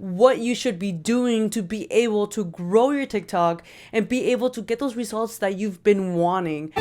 what you should be doing to be able to grow your TikTok and be able to get those results that you've been wanting.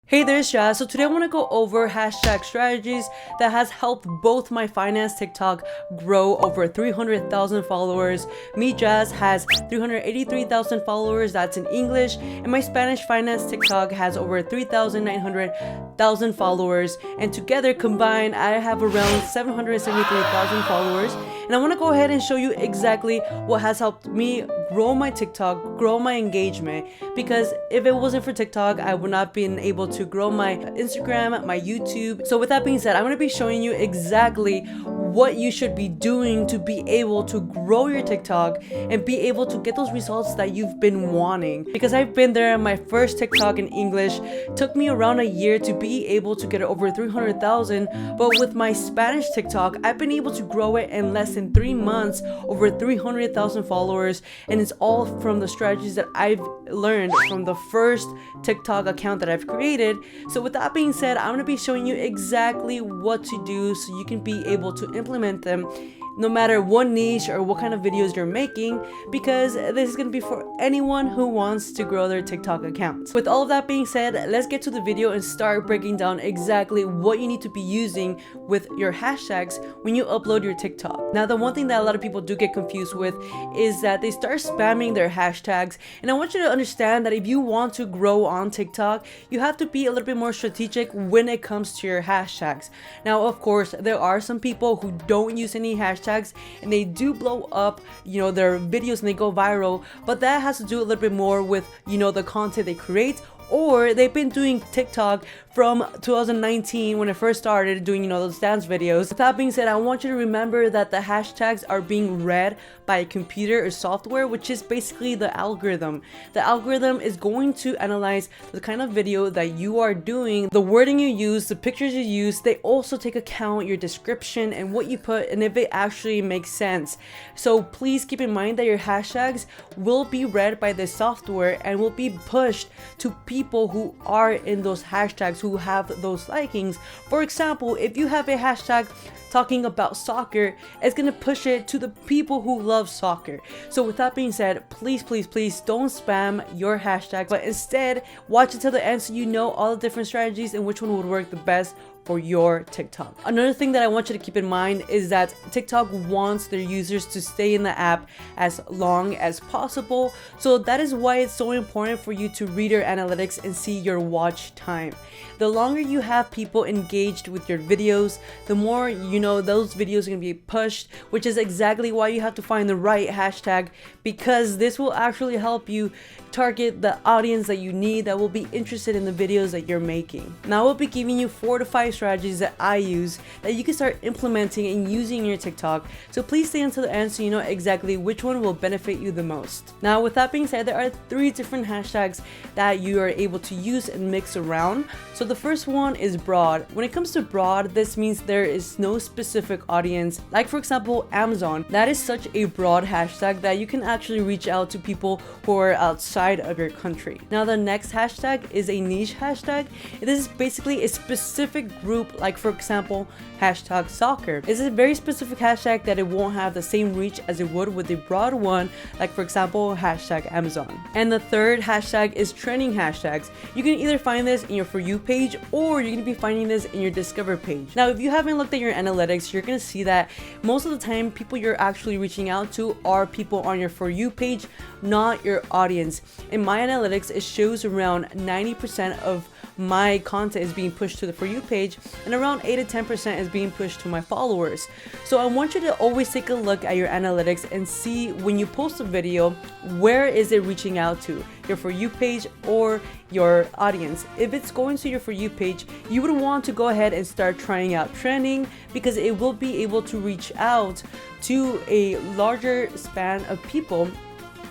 Hey there, it's Jazz. So today I want to go over hashtag strategies that has helped both my finance TikTok grow over 300,000 followers. Me, Jazz, has 383,000 followers, that's in English, and my Spanish finance TikTok has over 3,900,000 followers, and together combined I have around 773,000 followers. And I want to go ahead and show you exactly what has helped me grow my TikTok, grow my engagement, because if it wasn't for TikTok, I would not been able to grow my Instagram, my YouTube. So with that being said, I'm going to be showing you exactly what you should be doing to be able to grow your TikTok and be able to get those results that you've been wanting. Because I've been there, my first TikTok in English took me around a year to be able to get it over 300,000, but with my Spanish TikTok, I've been able to grow it in less than 3 months, over 300,000 followers, and it's all from the strategies that I've learned from the first TikTok account that I've created. So with that being said, I'm going to be showing you exactly what to do so you can be able to implement them no matter what niche or what kind of videos you're making, because this is going to be for anyone who wants to grow their TikTok accounts. With all of that being said, let's get to the video and start breaking down exactly what you need to be using with your hashtags when you upload your TikTok. Now, the one thing that a lot of people do get confused with is that they start spamming their hashtags, and I want you to understand that if you want to grow on TikTok, you have to be a little bit more strategic when it comes to your hashtags. Now, of course, there are some people who don't use any hashtags and they do blow up, their videos and they go viral, but that has to do a little bit more with, the content they create, or they've been doing TikTok from 2019 when I first started doing, those dance videos. With that being said, I want you to remember that the hashtags are being read by a computer or software, which is basically the algorithm. The algorithm is going to analyze the kind of video that you are doing, the wording you use, the pictures you use. They also take account your description and what you put and if it actually makes sense. So please keep in mind that your hashtags will be read by the software and will be pushed to people who are in those hashtags, who have those likings. For example, if you have a hashtag talking about soccer, it's gonna push it to the people who love soccer. So with that being said, please don't spam your hashtags, but instead watch it till the end so you know all the different strategies and which one would work the best for your TikTok. Another thing that I want you to keep in mind is that TikTok wants their users to stay in the app as long as possible. So that is why it's so important for you to read your analytics and see your watch time. The longer you have people engaged with your videos, the more those videos are going to be pushed, which is exactly why you have to find the right hashtag, because this will actually help you target the audience that you need that will be interested in the videos that you're making. Now, I will be giving you 4 to 5 strategies that I use that you can start implementing and using in your TikTok. So please stay until the end so you know exactly which one will benefit you the most. Now, with that being said, there are 3 different hashtags that you are able to use and mix around. So the first one is broad. When it comes to broad, this means there is no specific audience. Like for example, Amazon. That is such a broad hashtag that you can actually reach out to people who are outside of your country. Now, the next hashtag is a niche hashtag. This is basically a specific group, like for example, hashtag soccer. This is a very specific hashtag that it won't have the same reach as it would with the broad one, like for example, hashtag Amazon. And the third hashtag is trending hashtags. You can either find this in your For You page or you're going to be finding this in your Discover page. Now, if you haven't looked at your analytics, you're going to see that most of the time people you're actually reaching out to are people on your For You page, not your audience. In my analytics, it shows around 90% of my content is being pushed to the For You page and around 8 to 10% is being pushed to my followers. So I want you to always take a look at your analytics and see when you post a video, where is it reaching out to, your For You page or your audience. If it's going to your For You page, you would want to go ahead and start trying out trending, because it will be able to reach out to a larger span of people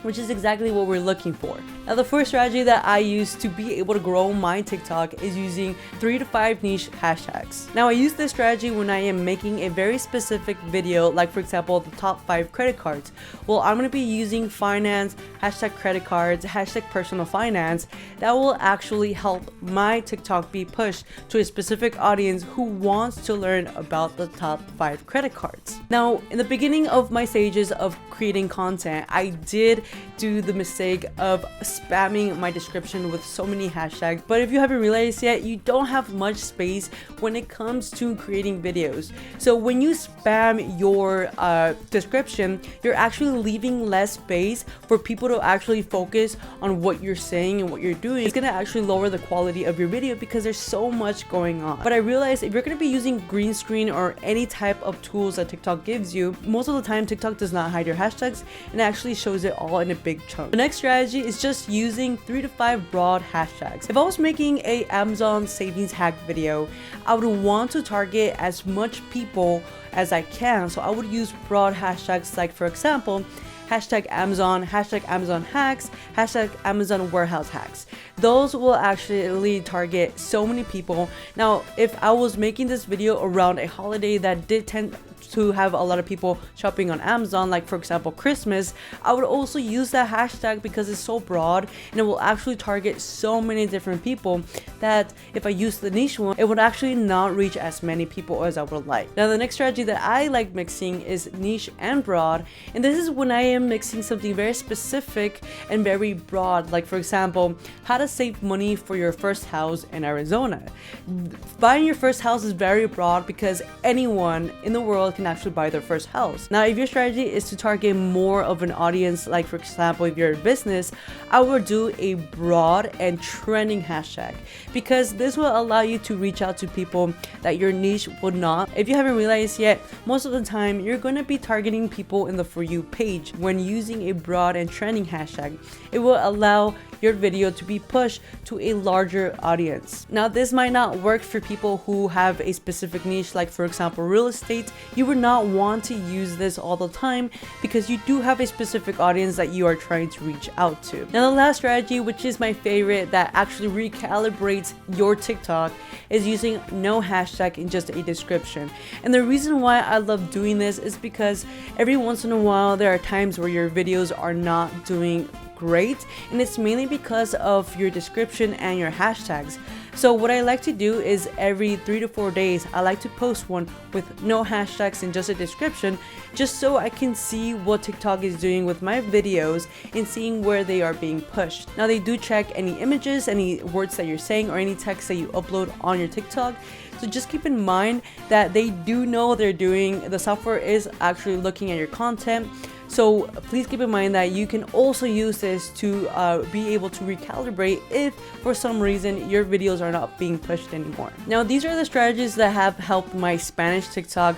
which is exactly what we're looking for. Now, the first strategy that I use to be able to grow my TikTok is using 3 to 5 niche hashtags. Now, I use this strategy when I am making a very specific video, like for example, the top 5 credit cards. Well, I'm going to be using finance, hashtag credit cards, hashtag personal finance. That will actually help my TikTok be pushed to a specific audience who wants to learn about the top 5 credit cards. Now, in the beginning of my stages of creating content, I did do the mistake of spamming my description with so many hashtags. But if you haven't realized yet, you don't have much space when it comes to creating videos. So when you spam your description, you're actually leaving less space for people to actually focus on what you're saying and what you're doing. It's gonna actually lower the quality of your video because there's so much going on. But I realized if you're gonna be using green screen or any type of tools that TikTok gives you, most of the time TikTok does not hide your hashtags and actually shows it all in a big chunk. The next strategy is just using 3 to 5 broad hashtags. If I was making a Amazon savings hack video, I would want to target as much people as I can. So I would use broad hashtags like, for example, hashtag Amazon hacks, hashtag Amazon warehouse hacks. Those will actually target so many people. Now, if I was making this video around a holiday that did tend to have a lot of people shopping on Amazon, like for example Christmas, I would also use that hashtag because it's so broad and it will actually target so many different people that if I use the niche one, it would actually not reach as many people as I would like. Now, the next strategy that I like mixing is niche and broad, and this is when I am mixing something very specific and very broad, like for example, how to save money for your first house in Arizona. Buying your first house is very broad because anyone in the world can actually buy their first house. Now, if your strategy is to target more of an audience, like for example, if you're a business, I would do a broad and trending hashtag because this will allow you to reach out to people that your niche would not. If you haven't realized yet, most of the time you're going to be targeting people in the For You page. When using a broad and trending hashtag, it will allow your video to be pushed to a larger audience. Now, this might not work for people who have a specific niche, like for example real estate. You would not want to use this all the time because you do have a specific audience that you are trying to reach out to. Now, the last strategy, which is my favorite, that actually recalibrates your TikTok, is using no hashtag in just a description. And the reason why I love doing this is because every once in a while there are times where your videos are not doing great, and it's mainly because of your description and your hashtags. So what I like to do is every 3 to 4 days, I like to post one with no hashtags and just a description, just so I can see what TikTok is doing with my videos and seeing where they are being pushed. Now, they do check any images, any words that you're saying, or any text that you upload on your TikTok. So just keep in mind that they do know what they're doing. The software is actually looking at your content. So please keep in mind that you can also use this to be able to recalibrate if for some reason your videos are not being pushed anymore. Now, these are the strategies that have helped my Spanish TikTok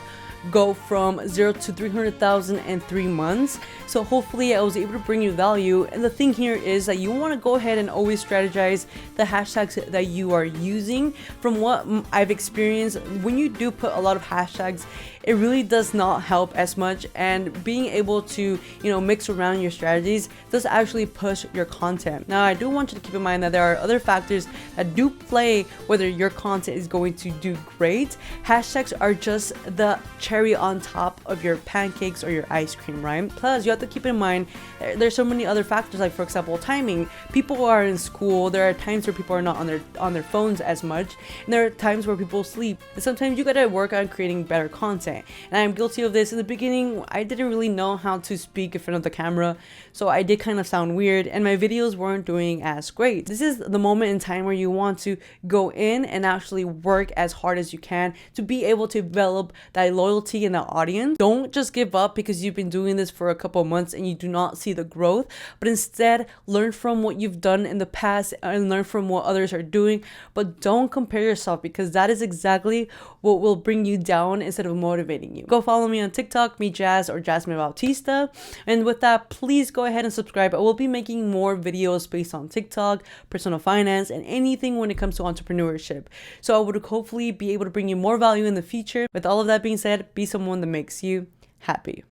go from 0 to 300,000 in 3 months. So hopefully I was able to bring you value. And the thing here is that you want to go ahead and always strategize the hashtags that you are using. From what I've experienced, when you do put a lot of hashtags, it really does not help as much, and being able to, mix around your strategies does actually push your content. Now, I do want you to keep in mind that there are other factors that do play whether your content is going to do great. Hashtags are just the cherry on top of your pancakes or your ice cream, right? Plus, you have to keep in mind there's so many other factors, like for example, timing. People are in school. There are times where people are not on their phones as much, and there are times where people sleep. And sometimes you gotta work on creating better content. And I'm guilty of this. In the beginning, I didn't really know how to speak in front of the camera, so I did kind of sound weird, and my videos weren't doing as great. This is the moment in time where you want to go in and actually work as hard as you can to be able to develop that loyalty in the audience. Don't just give up because you've been doing this for a couple of months and you do not see the growth, but instead learn from what you've done in the past and learn from what others are doing. But don't compare yourself, because that is exactly what will bring you down instead of motivating you. Go follow me on TikTok, me Jazz or Jazmin Bautista. And with that, please go ahead and subscribe. I will be making more videos based on TikTok, personal finance, and anything when it comes to entrepreneurship. So I would hopefully be able to bring you more value in the future. With all of that being said, be someone that makes you happy.